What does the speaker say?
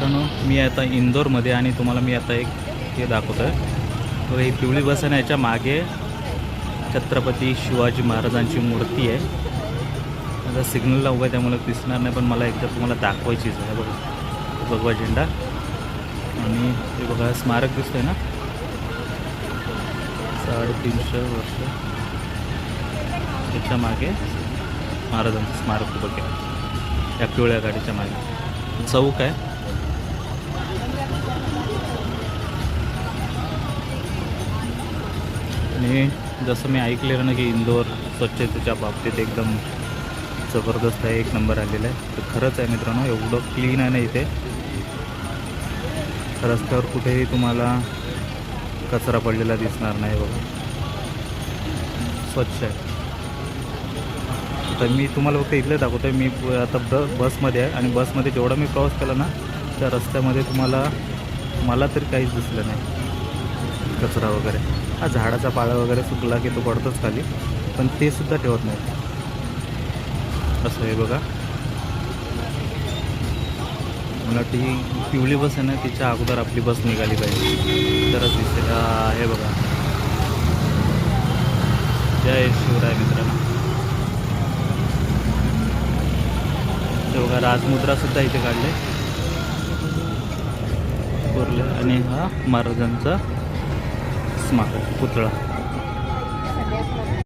मित्रांनो, मी आता इंदोरमध्ये आणि तुम्हाला मी आता एक हे दाखवतो आहे. तर ही पिवळी बस आहे ना, याच्या मागे छत्रपती शिवाजी महाराजांची मूर्ती आहे. आता सिग्नलला उभं आहे त्यामुळे दिसणार नाही, पण मला एकदा तुम्हाला दाखवायचीच आहे. बघा भगवा झेंडा आणि हे बघा स्मारक दिसतंय ना, 350 वर्ष त्याच्या मागे महाराजांचं स्मारक उभं केलं या पिवळ्या गाडीच्या मागे. चौक आहे. आणि जसं मी ऐकलेलं ना की इंदोर स्वच्छतेच्या बाबतीत एकदम जबरदस्त आहे, एक नंबर आलेला आहे. तर खरंच आहे मित्रांनो, एवढं क्लीन आहे ना इथे. रस्त्यावर कुठेही तुम्हाला कचरा पडलेला दिसणार नाही. बघा स्वच्छ आहे. तर मी तुम्हाला फक्त इथले दाखवतो आहे. मी आता बसमध्ये आहे आणि बसमध्ये जेवढा मी प्रवास केला ना त्या रस्त्यामध्ये मला तरी काहीच दिसलं नाही कचरा वगैरे. हा झाडाचा पाला वगैरे सुकला की तो पडतोच खाली, पण ते सुद्धा ठेवत नाही. असं आहे बघा. मला ती पिवळी बस आहे ना, तिच्या अगोदर आपली बस निघाली पाहिजे तरच दिसते. हे बघा. जय शिवराय मित्रांनो. हे बघा राजमुद्रासुद्धा इथे काढले कोरले. आणि हा महाराजांचा स्मारक पुतळा.